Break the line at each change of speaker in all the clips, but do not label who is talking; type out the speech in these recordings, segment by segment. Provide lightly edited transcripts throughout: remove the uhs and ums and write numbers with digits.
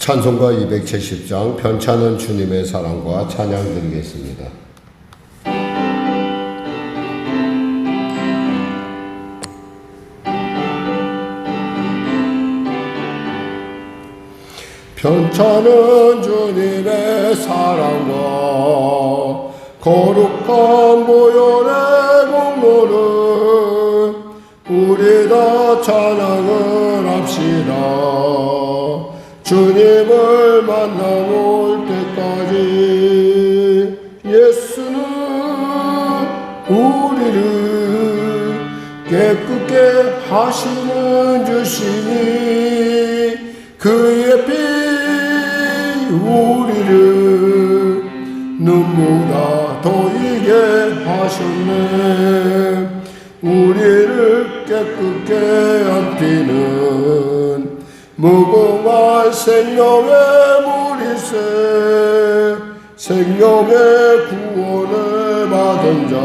찬송가 270장 편찮은 주님의 사랑과 찬양 드리겠습니다. 편찮은 주님의 사랑과 거룩한 보혈의 공로를 우리 다 찬양을 합시다. 주님을 만나올 때까지 예수는 우리를 깨끗게 하시는 주시니 그의 피 우리를 눈보다 더이게 하셨네. 우리를 깨끗게 안티는 무궁한 생명의 물이세. 생명의 구원을 받은 자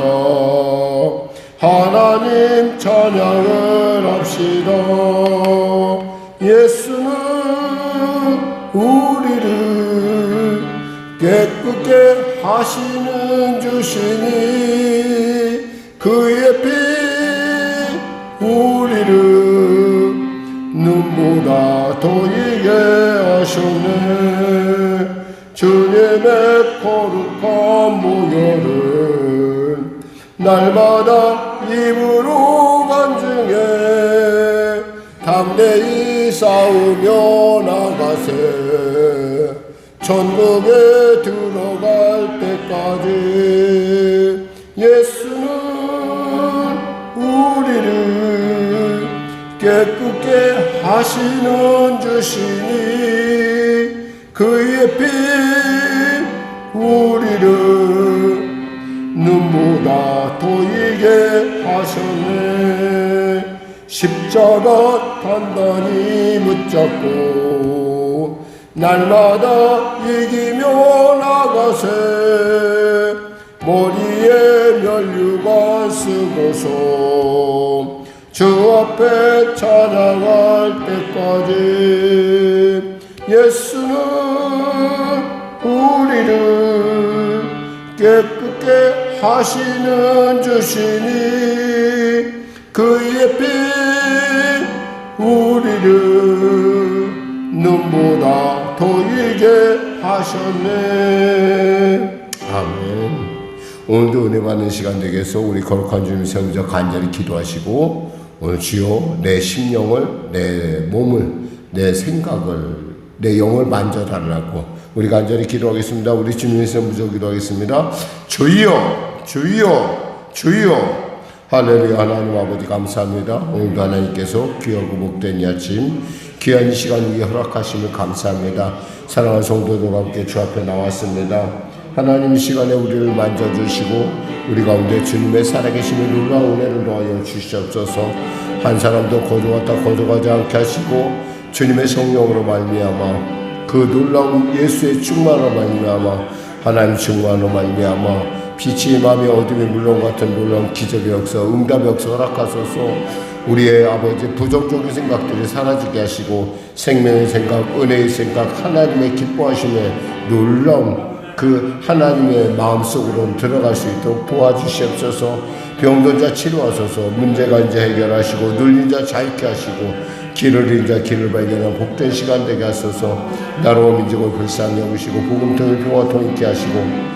하나님 찬양을 합시다. 예수는 우리를 깨끗게 하시는 주시니 그의 피 우리를 눈보다 더이게 하셨네. 주님의 거룩한 보혈은 날마다 입으로 간증해 담대히 싸우며 나가세. 천국에 들어갈 때까지 예수는 우리를 깨끗게 하시는 주시니 그의 피 우리를 눈보다 더이게 하셨네. 십자가 단단히 붙잡고 날마다 이기며 나가세. 머리에 면류관 쓰고서 주 앞에 찬양할 때까지 예수는 우리를 깨끗게 하시는 주시니 그의 피 우리를 눈보다 더이게 하셨네. 아멘. 오늘도 은혜 받는 시간 되겠어. 우리 거룩한 주님 세우자 간절히 기도하시고 오늘 주여 내 심령을, 내 몸을, 내 생각을, 내 영을 만져달라고 우리 간절히 기도하겠습니다. 우리 주님의 세우자 기도하겠습니다. 주여 주여 주여. 할렐루야. 하나님 아버지 감사합니다. 오늘도 하나님께서 귀하고 복된 이 아침 귀한 시간 위에 허락하심을 감사합니다. 사랑하는 성도들과 함께 주 앞에 나왔습니다. 하나님 이 시간에 우리를 만져주시고 우리 가운데 주님의 살아계심을 놀라운 은혜를 더하여 주시옵소서. 한 사람도 거저갔다 거저가지 않게 하시고 주님의 성령으로 말미암아 그 놀라운 예수의 충만으로 말미암아 하나님 충만으로 말미암아 빛이 마음의 어둠이 물론 같은 놀라운 기적의 역사, 응답의 역사 허락하소서. 우리의 아버지 부정적인 생각들이 사라지게 하시고 생명의 생각, 은혜의 생각, 하나님의 기뻐하심에 놀라운 그 하나님의 마음속으로 들어갈 수 있도록 도와주시옵소서. 병든 자 치료하소서. 문제가 이제 해결하시고 눌린 자 자유케 하시고 길을 잃은 자 길을 발견한 복된 시간 되게 하소서. 나라와 민족을 불쌍히 여기시고 복음통일 평화통 있게 하시고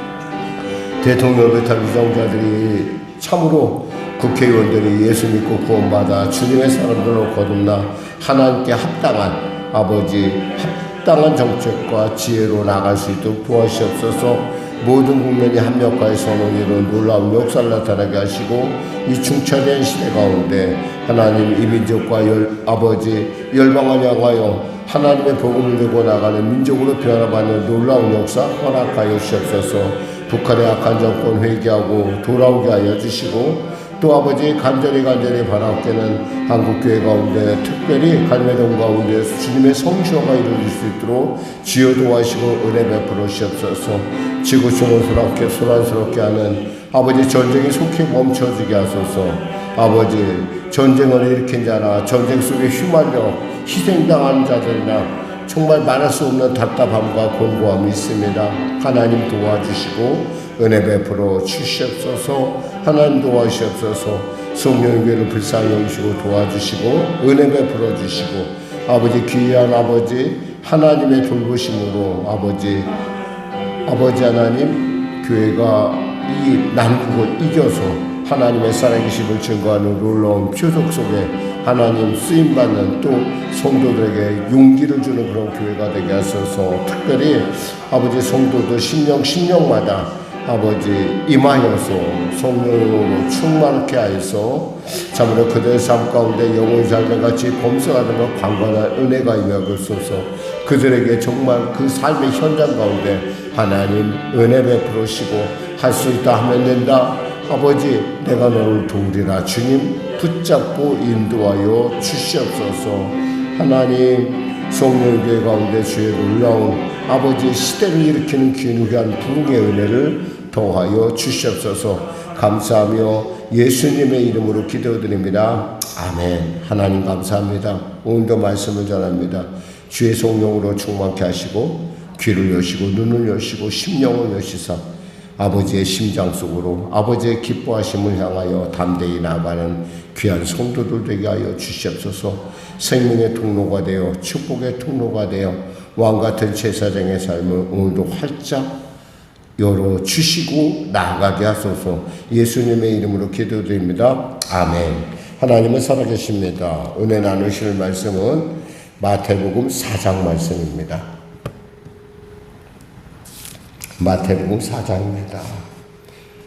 대통령 배탈 위정자들이 참으로 국회의원들이 예수 믿고 구원받아 주님의 사람들로 거듭나 하나님께 합당한 아버지 합당한 정책과 지혜로 나갈 수 있도록 도와주시옵소서. 모든 국민이 합력하여 선언으로 놀라운 역사를 나타나게 하시고 이 중차대한 시대 가운데 하나님 이 민족과 아버지 열방을 향하여 하나님의 복음을 들고 나가는 민족으로 변화받는 놀라운 역사 허락하여 주시옵소서. 북한의 악한 정권 회개하고 돌아오게 하여 주시고 또 아버지 간절히 바라옵게는 한국교회 가운데 특별히 갈매동 가운데 주님의 성취가 이루어질 수 있도록 주여 도와시고 은혜 베풀어 주시옵소서. 지구촌을 소란스럽게 하는 아버지 전쟁이 속히 멈춰지게 하소서. 아버지 전쟁을 일으킨 자나 전쟁 속에 휘말려 희생당한 자들이나 정말 말할 수 없는 답답함과 공고함이 있습니다. 하나님 도와주시고 은혜 베풀어 주시옵소서. 하나님 도와주시옵소서. 성령교회를 불쌍히 여기시고 도와주시고 은혜 베풀어 주시고 아버지 귀한 아버지 하나님의 돌보심으로 아버지 하나님 교회가 이 난국을 이겨서 하나님의 살아계심을 증거하는 놀라운 표적 속에 하나님 쓰임받는 또 성도들에게 용기를 주는 그런 교회가 되게 하셔서 특별히 아버지 성도들 심령마다 아버지 임하여서 성령으로 충만케 하여서 참으로 그들의 삶 가운데 영혼이 살면같이 범사하는 것 강건한 은혜가 임하옵소서. 그들에게 정말 그 삶의 현장 가운데 하나님 은혜 베풀으시고 할 수 있다 하면 된다. 아버지 내가 너를 도우리라. 주님 붙잡고 인도하여 주시옵소서. 하나님 성령교회 가운데 주의 놀라운 아버지 시대를 일으키는 귀한 부흥의 은혜를 더하여 주시옵소서. 감사하며 예수님의 이름으로 기도드립니다. 아멘. 하나님 감사합니다. 오늘도 말씀을 전합니다. 주의 성령으로 충만케 하시고 귀를 여시고 눈을 여시고 심령을 여시사 아버지의 심장 속으로 아버지의 기뻐하심을 향하여 담대히 나아가는 귀한 성도들 되게 하여 주시옵소서. 생명의 통로가 되어 축복의 통로가 되어 왕같은 제사장의 삶을 오늘도 활짝 열어주시고 나아가게 하소서. 예수님의 이름으로 기도드립니다. 아멘. 하나님은 살아계십니다. 은혜 나누실 말씀은 마태복음 4장 말씀입니다. 마태복음 4장입니다.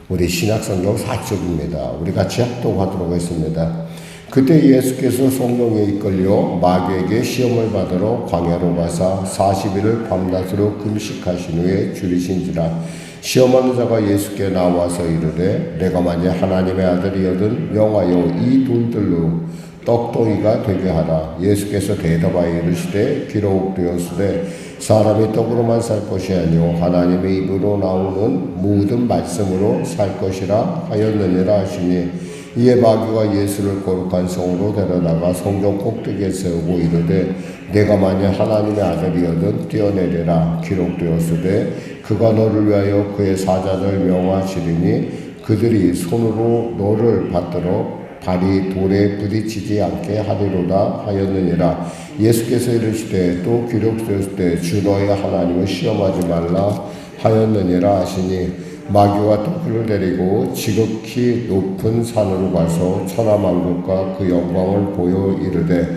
우리 신약성경 4쪽입니다. 우리 같이 합독하도록 하겠습니다. 그때 예수께서 성령에 이끌려 마귀에게 시험을 받으러 광야로 가사 40일을 밤낮으로 금식하신 후에 줄이신지라. 시험하는 자가 예수께 나와서 이르되 내가 만일 하나님의 아들이거든 명하여 이 돌들로 떡덩이가 되게 하라. 예수께서 대답하여 이르시되 기록되었으되 사람이 떡으로만 살 것이 아니요 하나님의 입으로 나오는 모든 말씀으로 살 것이라 하였느니라 하시니 이에 마귀가 예수를 거룩한 성으로 데려다가 성전 꼭대기에 세우고 이르되 내가 만일 하나님의 아들이거든 뛰어내리라. 기록되었으되 그가 너를 위하여 그의 사자들 명하시리니 그들이 손으로 너를 받들어 발이 돌에 부딪히지 않게 하리로다 하였느니라. 예수께서 이르시되 또 기록되었을 주 너의 하나님을 시험하지 말라 하였느니라 하시니 마귀가 또 그를 데리고 지극히 높은 산으로 가서 천하만국과 그 영광을 보여 이르되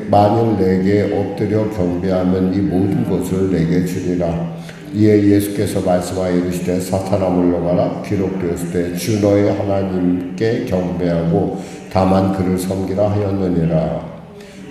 만일 내게 엎드려 경배하면 이 모든 것을 내게 주리라. 이에 예수께서 말씀하여 이르시되 사탄아 물러가라. 기록되었을 때 주 너의 하나님께 경배하고 다만 그를 섬기라 하였느니라.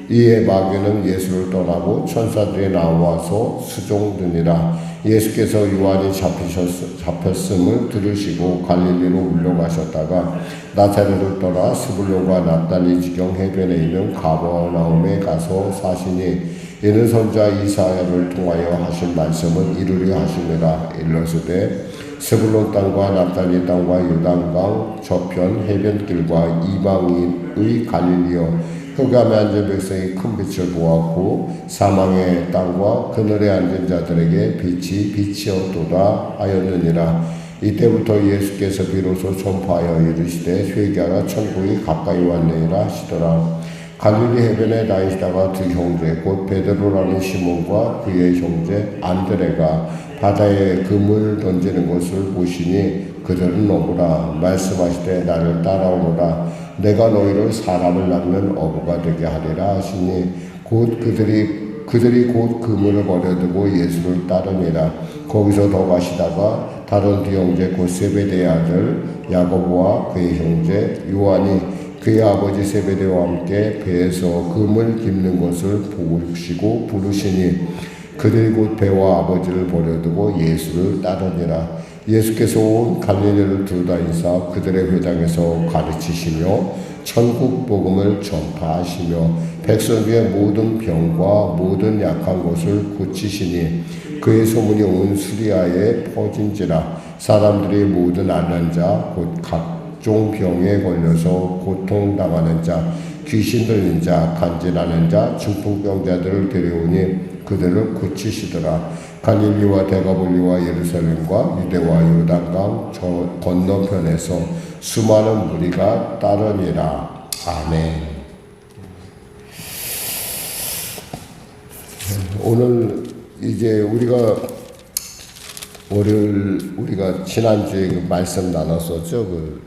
이에 마귀는 예수를 떠나고 천사들이 나와서 수종드니라. 예수께서 요한이 잡혔음을 들으시고 갈릴리로 물러가셨다가 나사렛을 떠나 스불론과 납달리 지경 해변에 있는 가버나움에 가서 사시니 이는 선지자 이사야를 통하여 하신 말씀을 이루려 하시니라. 일러스되 스불론 땅과 납달리 땅과 요단강 저편 해변길과 이방인의 갈릴리여 흑암에 앉은 백성이 큰 빛을 보았고 사망의 땅과 그늘에 앉은 자들에게 빛이 비치었도다 하였느니라. 이때부터 예수께서 비로소 전파하여 이르시되 회개하라 천국이 가까이 왔느니라 하시더라. 갈릴리 해변에 나이시다가 두 형제 곧 베드로라는 시몬과 그의 형제 안드레가 바다에 그물 던지는 것을 보시니 그들은 오므라. 말씀하시되 나를 따라오너라. 내가 너희를 사람을 낳는 어부가 되게 하리라 하시니 곧 그들이 곧 그물을 버려두고 예수를 따르니라. 거기서 더 가시다가 다른 두 형제 곧 세베대의 아들 야고보와 그의 형제 요한이 그의 아버지 세베대와 함께 배에서 금을 깁는 것을 보시고 부르시니 그들이 곧 배와 아버지를 버려두고 예수를 따르니라. 예수께서 온 갈릴리를 두루다니사 그들의 회당에서 가르치시며 천국 복음을 전파하시며 백성의 모든 병과 모든 약한 것을 고치시니 그의 소문이 온 수리아에 퍼진지라. 사람들이 모든 앓는 자 곧 각종 병에 걸려서 고통당하는 자 귀신 들린 자, 간질하는 자, 중풍병자들을 데려오니 그들을 고치시더라. 갈릴리와 데가볼리와 예루살렘과 유대와 요단강 저 건너편에서 수많은 무리가 따르니라. 아멘. 오늘 이제 우리가 지난주에 그 말씀 나눴었죠. 그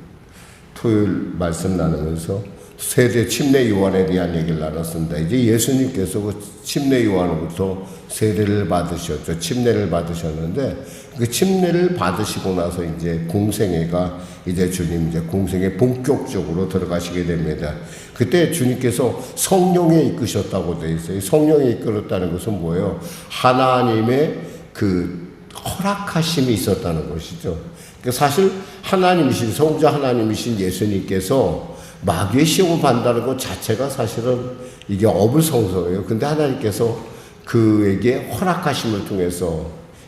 토요일 말씀 나누면서 세대 침례 요한에 대한 얘기를 나눴습니다. 이제 예수님께서 그 침례 요한으로부터 세례를 받으셨죠. 침례를 받으셨는데 그 침례를 받으시고 나서 이제 공생애가 이제 주님 이제 공생애 본격적으로 들어가시게 됩니다. 그때 주님께서 성령에 이끄셨다고 되어 있어요. 성령에 이끌었다는 것은 뭐예요? 하나님의 그 허락하심이 있었다는 것이죠. 그러니까 사실 하나님이신 성자 하나님이신 예수님께서 마귀의 시험을 받는다는 것 자체가 사실은 이게 어불성설이에요. 근데 하나님께서 그에게 허락하심을 통해서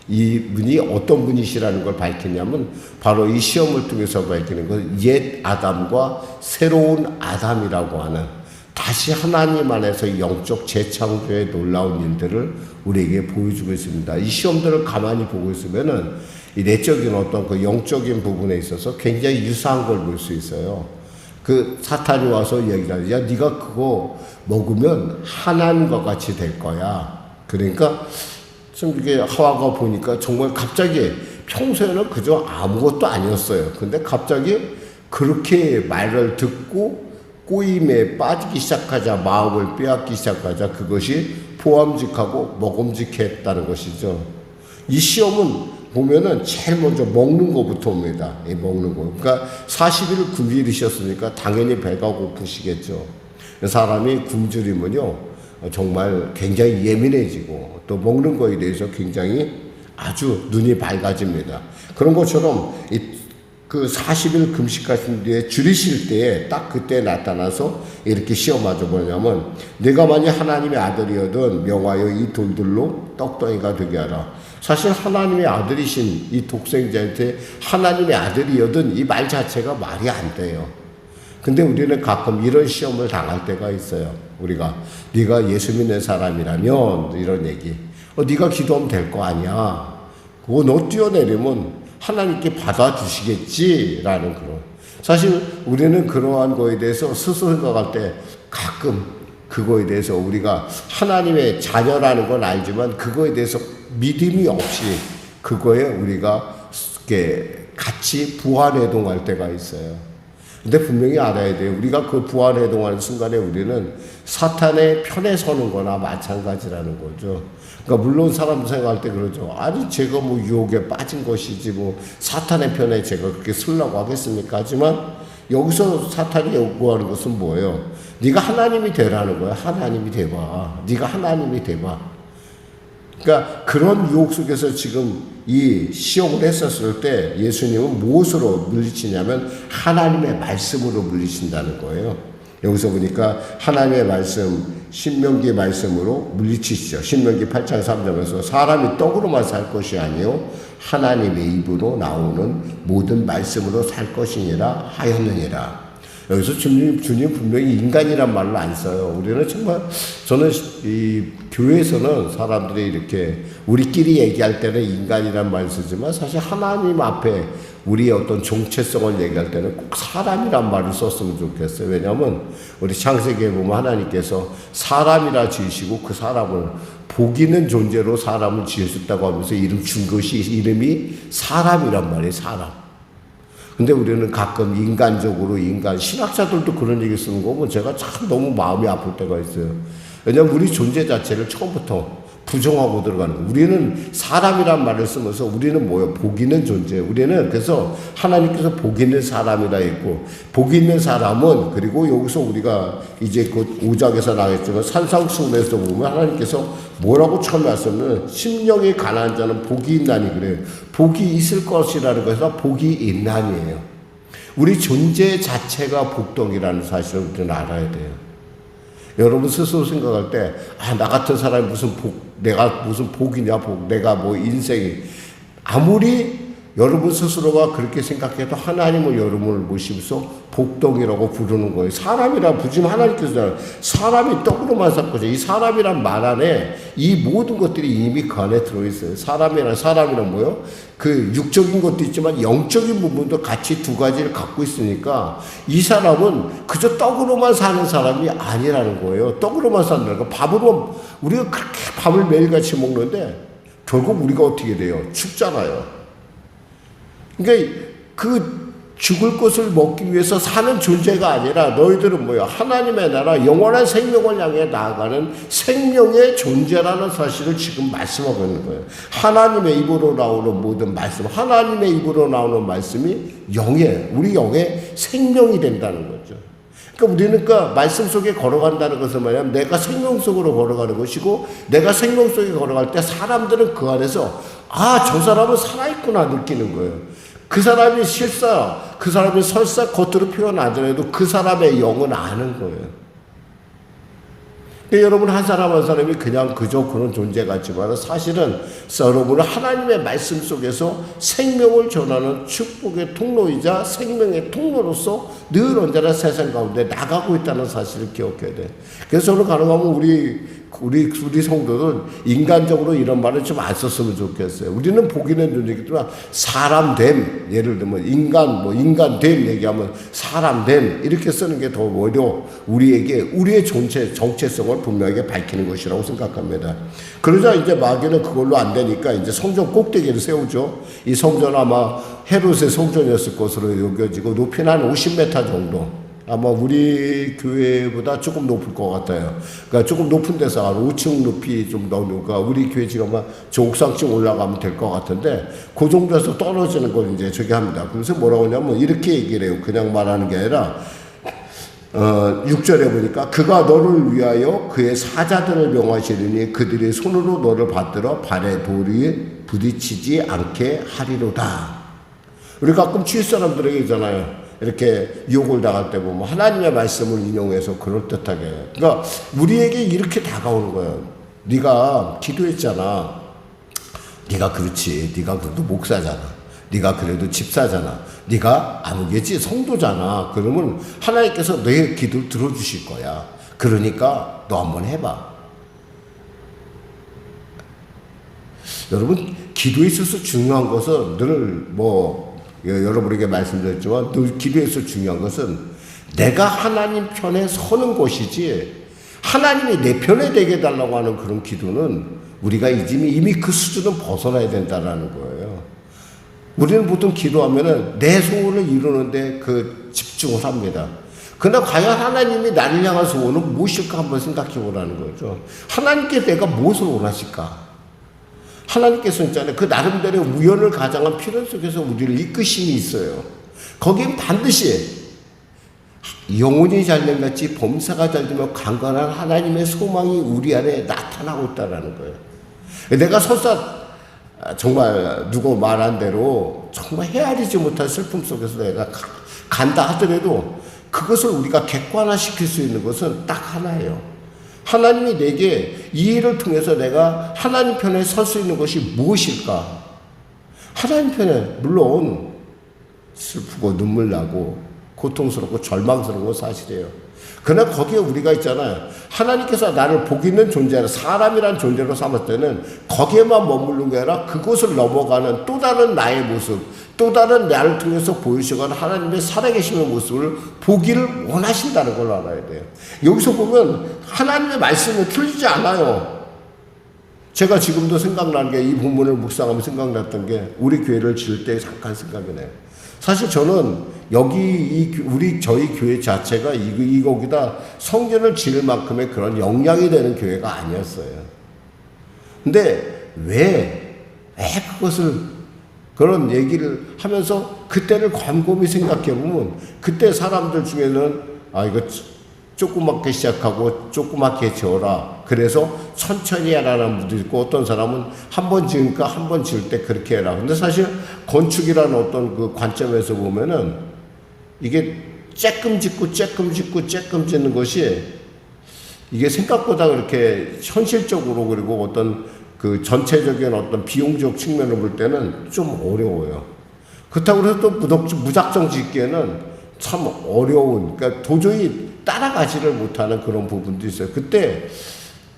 이분이 어떤 분이시라는 걸 밝히냐면 바로 이 시험을 통해서 밝히는 것, 옛 아담과 새로운 아담이라고 하는 다시 하나님 안에서 영적 재창조의 놀라운 일들을 우리에게 보여주고 있습니다. 이 시험들을 가만히 보고 있으면은 이 내적인 어떤 그 영적인 부분에 있어서 굉장히 유사한 걸 볼 수 있어요. 그 사탄이 와서 얘기하죠. 야, 네가 그거 먹으면 하나님과 같이 될 거야. 그러니까 좀 이게 하와가 보니까 정말 갑자기 평소에는 그저 아무것도 아니었어요. 근데 갑자기 그렇게 말을 듣고 꼬임에 빠지기 시작하자, 마음을 빼앗기 시작하자 그것이 포함직하고 먹음직했다는 것이죠. 이 시험은 보면은 제일 먼저 먹는 것부터 옵니다. 이 먹는 거. 그러니까 40일 굶주리셨으니까 당연히 배가 고프시겠죠. 사람이 굶주리면요, 정말 굉장히 예민해지고 또 먹는 거에 대해서 굉장히 아주 눈이 밝아집니다. 그런 것처럼 그 40일 금식하신 뒤에 줄이실 때에 딱 그때 나타나서 이렇게 시험하죠. 뭐냐면 내가 만약 하나님의 아들이어든 명하여 이 돌들로 떡덩이가 되게 하라. 사실 하나님의 아들이신 이 독생자한테 하나님의 아들이어든 이 말 자체가 말이 안 돼요. 근데 우리는 가끔 이런 시험을 당할 때가 있어요. 우리가 네가 예수 믿는 사람이라면 이런 얘기. 네가 기도하면 될 거 아니야. 그거 너 뛰어내리면 하나님께 받아주시겠지라는 그런. 사실 우리는 그러한 거에 대해서 스스로 생각할 때 가끔 그거에 대해서 우리가 하나님의 자녀라는 건 알지만 그거에 대해서 믿음이 없이 그거에 우리가 같이 부활해동할 때가 있어요. 근데 분명히 알아야 돼요. 우리가 그 부활해동하는 순간에 우리는 사탄의 편에 서는 거나 마찬가지라는 거죠. 그러니까 물론 사람들 생각할 때 그러죠. 아니 제가 뭐 유혹에 빠진 것이지 뭐 사탄의 편에 제가 그렇게 서려고 하겠습니까? 하지만 여기서 사탄이 요구하는 것은 뭐예요? 네가 하나님이 되라는 거야. 하나님이 돼봐. 네가 하나님이 돼봐. 그러니까 그런 유혹 속에서 지금 이 시험을 했었을 때 예수님은 무엇으로 물리치냐면 하나님의 말씀으로 물리친다는 거예요. 여기서 보니까 하나님의 말씀, 신명기 말씀으로 물리치시죠. 신명기 8장 3절에서 사람이 떡으로만 살 것이 아니요 하나님의 입으로 나오는 모든 말씀으로 살 것이니라 하였느니라. 여기서 주님 분명히 인간이란 말을 안 써요. 우리는 정말, 저는 이 교회에서는 사람들이 이렇게 우리끼리 얘기할 때는 인간이란 말을 쓰지만 사실 하나님 앞에 우리의 어떤 정체성을 얘기할 때는 꼭 사람이란 말을 썼으면 좋겠어요. 왜냐하면 우리 창세기에 보면 하나님께서 사람이라 지으시고 그 사람을 복 있는 존재로 사람을 지으셨다고 하면서 이름 준 것이 이름이 사람이란 말이에요. 사람. 근데 우리는 가끔 인간적으로 신학자들도 그런 얘기 쓰는 거 보면 제가 참 너무 마음이 아플 때가 있어요. 왜냐하면 우리 존재 자체를 처음부터 부정하고 들어가는 거예요. 우리는 사람이란 말을 쓰면서 우리는 뭐예요? 복 있는 존재. 우리는 그래서 하나님께서 복 있는 사람이라 했고, 복 있는 사람은, 그리고 여기서 우리가 이제 그 5장에서 나왔지만 산상수훈에서 보면 하나님께서 뭐라고 처음에 하셨냐면 심령이 가난한 자는 복이 있나니 그래요. 복이 있을 것이라는 것은 복이 있나니에요. 우리 존재 자체가 복덕이라는 사실을 우리는 알아야 돼요. 여러분 스스로 생각할 때, 나 같은 사람이 내가 무슨 복이냐, 내가 뭐 인생이. 아무리 여러분 스스로가 그렇게 생각해도 하나님은 여러분을 보시면서 복덩이라고 부르는 거예요. 사람이란 부르심 하나님께서 사람이 떡으로만 살 거죠. 이 사람이란 말 안에 이 모든 것들이 이미 그 안에 들어있어요. 사람이란 뭐요? 그 육적인 것도 있지만 영적인 부분도 같이 두 가지를 갖고 있으니까 이 사람은 그저 떡으로만 사는 사람이 아니라는 거예요. 떡으로만 산다는 거. 밥으로 우리가 그렇게 밥을 매일같이 먹는데 결국 우리가 어떻게 돼요? 죽잖아요. 그러니까 그 죽을 것을 먹기 위해서 사는 존재가 아니라 너희들은 뭐야? 하나님의 나라 영원한 생명을 향해 나아가는 생명의 존재라는 사실을 지금 말씀하고 있는 거예요. 하나님의 입으로 나오는 모든 말씀, 하나님의 입으로 나오는 말씀이 우리 영의 생명이 된다는 거죠. 그러니까 우리는 말씀 속에 걸어간다는 것은 뭐냐면 내가 생명 속으로 걸어가는 것이고 내가 생명 속에 걸어갈 때 사람들은 그 안에서 저 사람은 살아있구나 느끼는 거예요. 그 사람이 그 사람이 설사 겉으로 표현 안 하더라도 그 사람의 영은 아는 거예요. 여러분 한 사람 한 사람이 그냥 그저 그런 존재 같지만 사실은 여러분은 하나님의 말씀 속에서 생명을 전하는 축복의 통로이자 생명의 통로로서 늘 언제나 세상 가운데 나가고 있다는 사실을 기억해야 돼. 그래서 저는 가능하면 우리 성도들 인간적으로 이런 말을 좀 안 썼으면 좋겠어요. 우리는 복이는 존재이지만 사람됨, 예를 들면 인간됨 얘기하면 사람됨 이렇게 쓰는 게 더 오히려 우리에게 우리의 정체성을 분명하게 밝히는 것이라고 생각합니다. 그러자 이제 마귀는 그걸로 안 되니까 이제 성전 꼭대기를 세우죠. 이 성전 아마 헤롯의 성전이었을 것으로 여겨지고 높이는 한 50m 정도. 아마 우리 교회보다 조금 높을 것 같아요. 그러니까 조금 높은 데서 한 5층 높이 좀 나오니까 우리 교회 지금 아마 저 옥상층 올라가면 될 것 같은데 그 정도에서 떨어지는 걸 이제 저기 합니다. 그래서 뭐라고 하냐면 이렇게 얘기를 해요. 그냥 말하는 게 아니라 6절에 보니까 그가 너를 위하여 그의 사자들을 명하시리니 그들의 손으로 너를 받들어 발에 돌이 부딪히지 않게 하리로다. 우리 가끔 주위 사람들에게 있잖아요. 이렇게 유혹을 당할 때 보면 하나님의 말씀을 인용해서 그럴듯하게. 그러니까 우리에게 이렇게 다가오는 거예요. 네가 기도했잖아. 네가 그렇지. 네가 그래도 목사잖아. 네가 그래도 집사잖아. 네가 아무개지 성도잖아. 그러면 하나님께서 너의 기도를 들어주실 거야. 그러니까 너 한번 해봐. 여러분 기도에 있어서 중요한 것은 늘 여러분에게 말씀드렸지만 늘 기도에서 중요한 것은 내가 하나님 편에 서는 것이지 하나님이 내 편에 되게 해달라고 하는 그런 기도는 우리가 이미 그 수준은 벗어나야 된다는 거예요. 우리는 보통 기도하면은 내 소원을 이루는데 집중을 합니다. 그러나 과연 하나님이 나를 향한 소원은 무엇일까 한번 생각해 보라는 거죠. 하나님께 내가 무엇을 원하실까? 하나님께서 있잖아요. 그 나름대로 우연을 가장한 필연 속에서 우리를 이끄심이 있어요. 거기엔 반드시 영혼이 잘된 같이 범사가 잘되며 강건한 하나님의 소망이 우리 안에 나타나고 있다는 거예요. 내가 설사 정말 누구 말한 대로 정말 헤아리지 못할 슬픔 속에서 내가 간다 하더라도 그것을 우리가 객관화시킬 수 있는 것은 딱 하나예요. 하나님이 내게 이 일을 통해서 내가 하나님 편에 설 수 있는 것이 무엇일까? 하나님 편에 물론 슬프고 눈물 나고 고통스럽고 절망스러운 건 사실이에요. 그러나 거기에 우리가 있잖아요. 하나님께서 나를 복 있는 존재로 사람이란 존재로 삼을 때는 거기에만 머무르는 게 아니라 그곳을 넘어가는 또 다른 나의 모습, 또 다른 나를 통해서 보이시거나 하나님의 살아계심의 모습을 보기를 원하신다는 걸 알아야 돼요. 여기서 보면 하나님의 말씀은 틀리지 않아요. 제가 지금도 생각나는 게 이 본문을 묵상하면 생각났던 게 우리 교회를 지을 때 잠깐 생각이 나요. 사실 저는 저희 교회 자체가 거기다 성전을 지을 만큼의 그런 역량이 되는 교회가 아니었어요. 근데 왜 그것을 그런 얘기를 하면서 그때를 곰곰이 생각해 보면 그때 사람들 중에는 이거 조그맣게 시작하고 조그맣게 지어라. 그래서 천천히 해라는 분도 있고 어떤 사람은 한 번 지으니까 한 번 지을 때 그렇게 해라. 근데 사실 건축이라는 어떤 그 관점에서 보면은 이게 쬐끔 짓는 것이 이게 생각보다 그렇게 현실적으로 그리고 어떤 그 전체적인 어떤 비용적 측면을 볼 때는 좀 어려워요. 그렇다고 해서 또 무작정 짓기에는 참 어려운, 그러니까 도저히 따라가지를 못하는 그런 부분도 있어요. 그때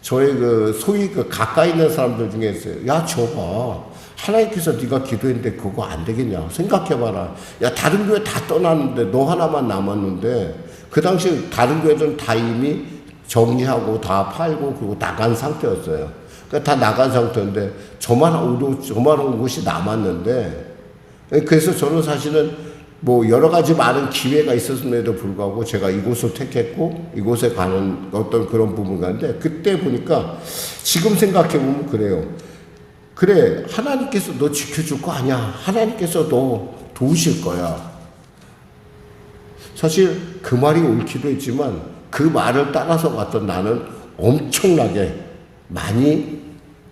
저의 소위 가까이 있는 사람들 중에 있어요. 야, 저봐. 하나님께서 네가 기도했는데 그거 안 되겠냐. 생각해봐라. 야, 다른 교회 다 떠났는데 너 하나만 남았는데 그 당시 다른 교회들은 다 이미 정리하고 다 팔고 그리고 나간 상태였어요. 그러니까 다 나간 상태인데 저만 온 곳이 남았는데, 그래서 저는 사실은 뭐 여러 가지 많은 기회가 있었음에도 불구하고 제가 이곳을 택했고 이곳에 가는 어떤 그런 부분이 있는데, 그때 보니까 지금 생각해보면 그래요. 그래, 하나님께서 너 지켜줄 거 아니야. 하나님께서 너 도우실 거야. 사실 그 말이 옳기도 했지만 그 말을 따라서 갔던 나는 엄청나게 많이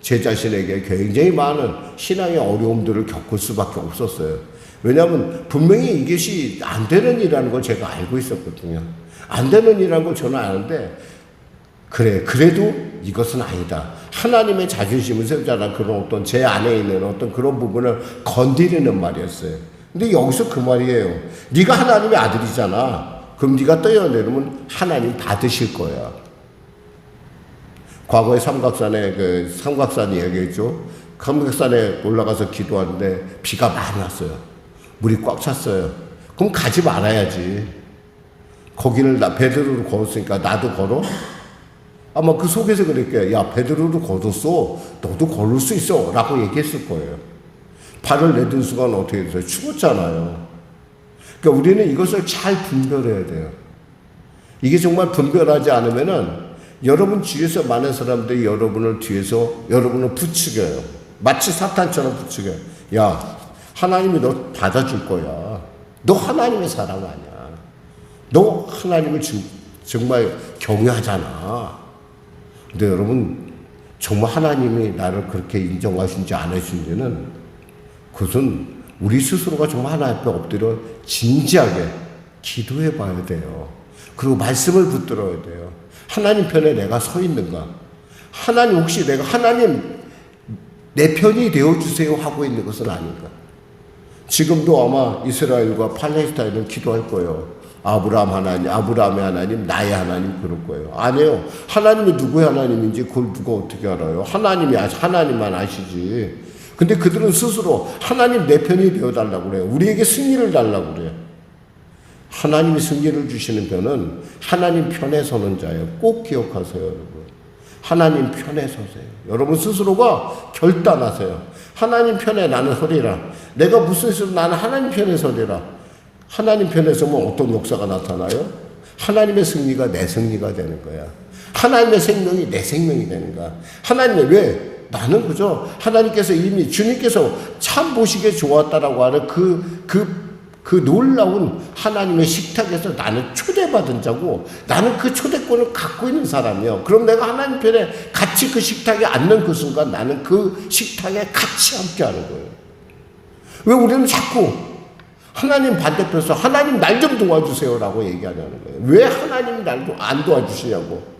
제 자신에게 굉장히 많은 신앙의 어려움들을 겪을 수밖에 없었어요. 왜냐하면 분명히 이것이 안 되는 일이라는 걸 제가 알고 있었거든요. 안 되는 일이라는 걸 저는 아는데, 그래, 그래도 이것은 아니다. 하나님의 자존심을 세우자는 그런 어떤 제 안에 있는 어떤 그런 부분을 건드리는 말이었어요. 근데 여기서 그 말이에요. 네가 하나님의 아들이잖아. 그럼 네가 떠내려면 하나님 받으실 거야. 과거에 삼각산 이야기했죠. 삼각산에 올라가서 기도하는데 비가 많이 왔어요. 물이 꽉 찼어요. 그럼 가지 말아야지. 거기를 베드로로 걸었으니까 나도 걸어? 아마 그 속에서 그랬게, 야, 베드로로 걸었어. 너도 걸을 수 있어. 라고 얘기했을 거예요. 발을 내든 순간 어떻게 됐어요? 죽었잖아요. 그러니까 우리는 이것을 잘 분별해야 돼요. 이게 정말 분별하지 않으면은 여러분 뒤에서 많은 사람들이 여러분을 부추겨요. 마치 사탄처럼 부추겨요. 야, 하나님이 너 받아줄 거야. 너 하나님의 사람 아니야. 너 하나님을 정말 경외하잖아. 근데 여러분, 정말 하나님이 나를 그렇게 인정하신지 안 하신지는 그것은 우리 스스로가 정말 하나님 앞에 엎드려 진지하게 기도해 봐야 돼요. 그리고 말씀을 붙들어야 돼요. 하나님 편에 내가 서 있는가? 하나님, 혹시 내가 하나님 내 편이 되어주세요 하고 있는 것은 아닌가? 지금도 아마 이스라엘과 팔레스타인은 기도할 거예요. 아브라함의 하나님, 나의 하나님, 그럴 거예요. 아니에요. 하나님이 누구의 하나님인지 그걸 누가 어떻게 알아요? 하나님만 아시지. 근데 그들은 스스로 하나님 내 편이 되어달라고 그래요. 우리에게 승리를 달라고 그래요. 하나님이 승리를 주시는 편은 하나님 편에 서는 자예요. 꼭 기억하세요, 여러분. 하나님 편에 서세요. 여러분 스스로가 결단하세요. 하나님 편에 나는 서리라. 내가 무슨 일을 나는 하나님 편에 서리라. 하나님 편에 서면 어떤 역사가 나타나요? 하나님의 승리가 내 승리가 되는 거야. 하나님의 생명이 내 생명이 되는 거야. 하나님의 왜? 나는 그저 하나님께서 이미 주님께서 참 보시기에 좋았다라고 하는 그 놀라운 하나님의 식탁에서 나는 초대받은 자고, 나는 그 초대권을 갖고 있는 사람이요. 그럼 내가 하나님 편에 같이 그 식탁에 앉는 그 순간 나는 그 식탁에 같이 함께 하는 거예요. 왜 우리는 자꾸 하나님 반대편에서 하나님 날 좀 도와주세요라고 얘기하냐는 거예요. 왜 하나님이 날 안 도와주시냐고.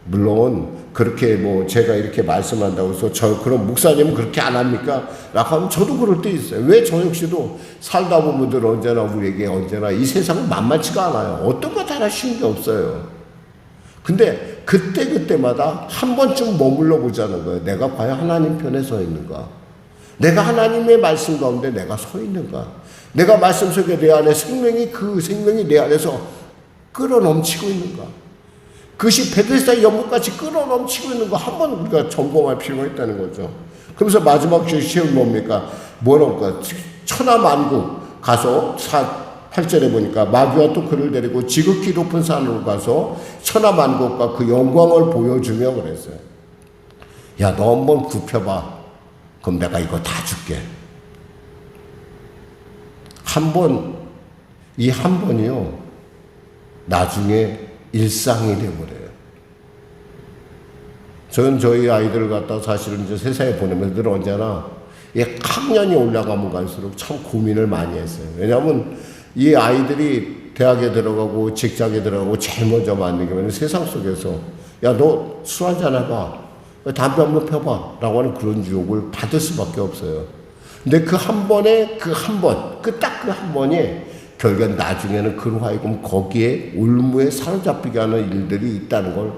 물론 그렇게 뭐 제가 이렇게 말씀한다고 해서 그럼 목사님은 그렇게 안 합니까? 라고 하면 저도 그럴 때 있어요. 왜 저 역시도 살다 보면 늘 언제나 우리에게 언제나 이 세상은 만만치가 않아요. 어떤 것 하나 쉬운 게 없어요. 근데 그때마다 한 번쯤 머물러 보자는 거예요. 내가 과연 하나님 편에 서 있는가? 내가 하나님의 말씀 가운데 내가 서 있는가? 내가 말씀 속에 내 안에 그 생명이 내 안에서 끌어넘치고 있는가? 그것이 베데스다 연못같이 끌어넘치고 있는 거 한번 우리가 점검할 필요가 있다는 거죠. 그러면서 마지막 시험이 뭡니까? 뭐랄까? 천하만국 가서 8절에 보니까 마귀와 또 그를 데리고 지극히 높은 산으로 가서 천하만국과 그 영광을 보여주며 그랬어요. 야, 너 한번 굽혀봐. 그럼 내가 이거 다 줄게. 이 한 번이요, 나중에 일상이 되어버려요. 저는 저희 아이들을 갖다 사실은 이제 세상에 보내면서 늘 언제나 학년이 올라가면 갈수록 참 고민을 많이 했어요. 왜냐하면 이 아이들이 대학에 들어가고 직장에 들어가고 제일 먼저 만든 게 세상 속에서, 야, 너 술 한잔 해봐. 담배 한번 펴봐. 라고 하는 그런 유혹을 받을 수밖에 없어요. 근데 그 한 번에 그 한 번, 딱 그 한 번이 결국 나중에는 그로 하여금 거기에 올무에 사로잡히게 하는 일들이 있다는 걸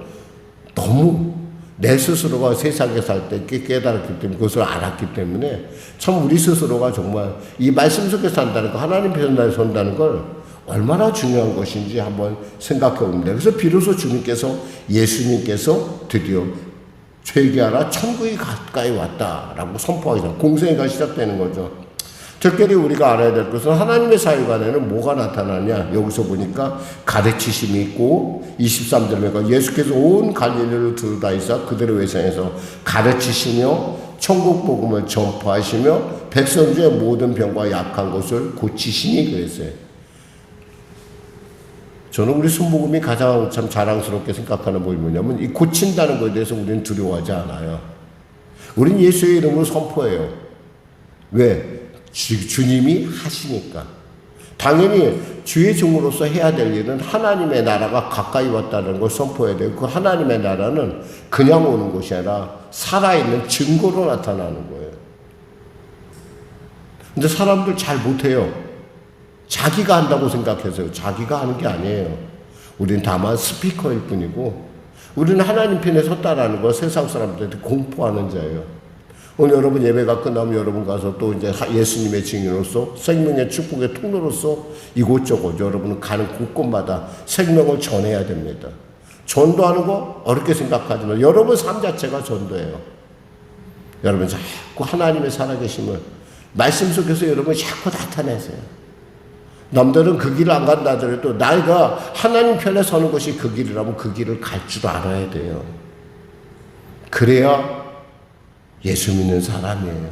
너무 내 스스로가 세상에 살 때 깨달았기 때문에, 그것을 알았기 때문에 참 우리 스스로가 정말 이 말씀 속에 산다는 거, 하나님 편에 선다는 걸 얼마나 중요한 것인지 한번 생각해 봅니다. 그래서 비로소 주님께서, 예수님께서 드디어 회개하라, 천국이 가까이 왔다라고 선포하기 전 공생애가 시작되는 거죠. 특별히 우리가 알아야 될 것은 하나님의 사역안에는 뭐가 나타나냐. 여기서 보니까 가르치심이 있고 23절에 예수께서 온 갈릴리를 두루다니사 그들의 외상에서 가르치시며 천국 복음을 전파하시며 백성 중에 모든 병과 약한 것을 고치시니 그랬어요. 저는 우리 순복음이 가장 참 자랑스럽게 생각하는 부분이 뭐냐면 이 고친다는 것에 대해서 우리는 두려워하지 않아요. 우리는 예수의 이름으로 선포해요. 왜? 주님이 하시니까. 당연히 주의 종으로서 해야 될 일은 하나님의 나라가 가까이 왔다는 걸 선포해야 되고, 그 하나님의 나라는 그냥 오는 것이 아니라 살아있는 증거로 나타나는 거예요. 근데 사람들 잘 못해요. 자기가 한다고 생각해서요. 자기가 하는 게 아니에요. 우리는 다만 스피커일 뿐이고, 우리는 하나님 편에 섰다라는 걸 세상 사람들한테 공포하는 자예요. 오늘 여러분 예배가 끝나면 여러분 가서 또 이제 예수님의 증인으로서, 생명의 축복의 통로로서 이곳저곳 여러분은 가는 곳곳마다 생명을 전해야 됩니다. 전도하는 거 어렵게 생각하지만 여러분 삶 자체가 전도예요. 여러분 자꾸 하나님의 살아계심을 말씀 속에서 여러분 자꾸 나타내세요. 남들은 그 길을 안 간다 하더라도 나이가 하나님 편에 서는 것이 그 길이라면 그 길을 갈 줄 알아야 돼요. 그래야 예수 믿는 사람이에요.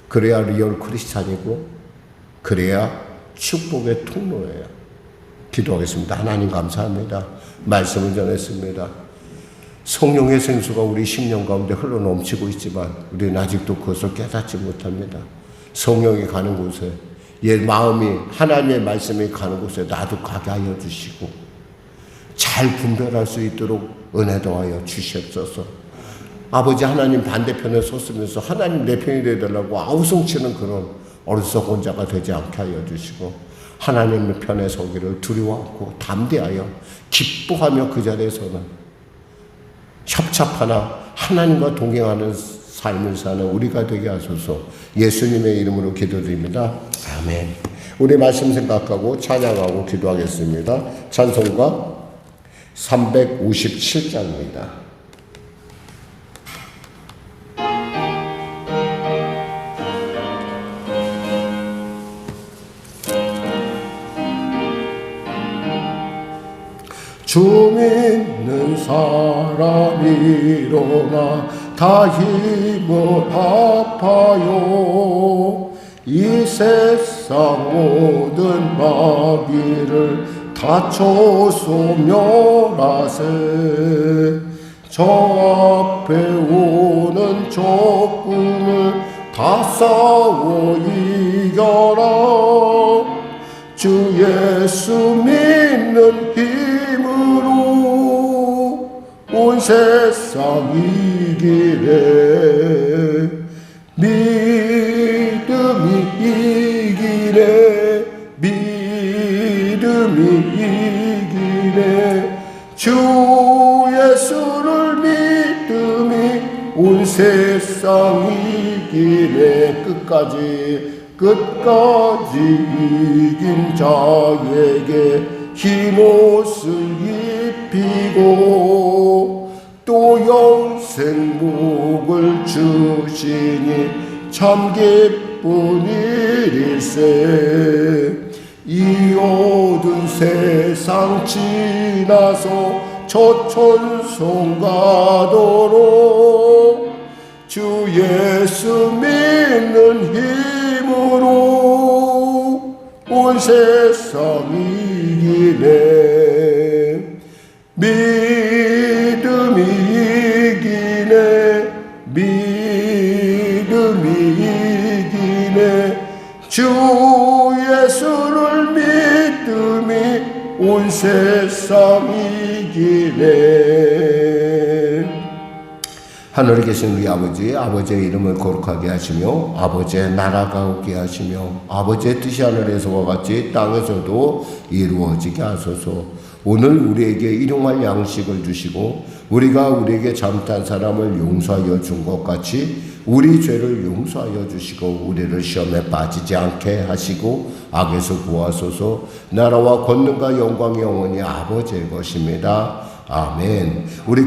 그래야 리얼 크리스찬이고, 그래야 축복의 통로예요. 기도하겠습니다. 하나님 감사합니다. 말씀을 전했습니다. 성령의 생수가 우리 심령 가운데 흘러 넘치고 있지만 우리는 아직도 그것을 깨닫지 못합니다. 성령이 가는 곳에, 마음이 하나님의 말씀이 가는 곳에 나도 가게 하여 주시고 잘 분별할 수 있도록 은혜 더하여 주시옵소서. 아버지 하나님 반대편에 섰으면서 하나님 내 편이 되어달라고 아우성치는 그런 어리석은 자가 되지 않게 하여 주시고, 하나님의 편에 서기를 두려워하고 담대하여 기뻐하며 그 자리에서는 협잡하나 하나님과 동행하는 삶을 사는 우리가 되게 하소서. 예수님의 이름으로 기도드립니다. 아멘. 우리 말씀 생각하고 찬양하고 기도하겠습니다. 찬송가 357장입니다. 주 믿는 사람 일어나 다 힘을 합하여 이 세상 모든 마귀를 다 초소멸하세. 저 앞에 오는 적군을 다 싸워 이겨라. 주 예수 믿는 힘으로 온 세상 이기네. 믿음이 이기네. 믿음이 이기네. 주 예수를 믿음이 온 세상 이기네. 끝까지 이긴 자에게 흰옷을 입히고 또 영생복을 주시니 참 기쁜 일일세. 이 어두운 세상 지나서 저 천성 가도록 주 예수 믿는 힘으로 온 세상 이기네. 믿음이 이기네. 믿음이 이기네. 주 예수를 믿음이 온 세상 이기네. 하늘에 계신 우리 아버지, 아버지의 이름을 거룩하게 하시며 아버지의 나라가 오게 하시며 아버지의 뜻이 하늘에서와 같이 땅에서도 이루어지게 하소서. 오늘 우리에게 일용할 양식을 주시고 우리가 우리에게 잘못한 사람을 용서하여 준 것 같이 우리 죄를 용서하여 주시고 우리를 시험에 빠지지 않게 하시고 악에서 구하소서. 나라와 권능과 영광이 영원히 아버지의 것입니다. 아멘. 우리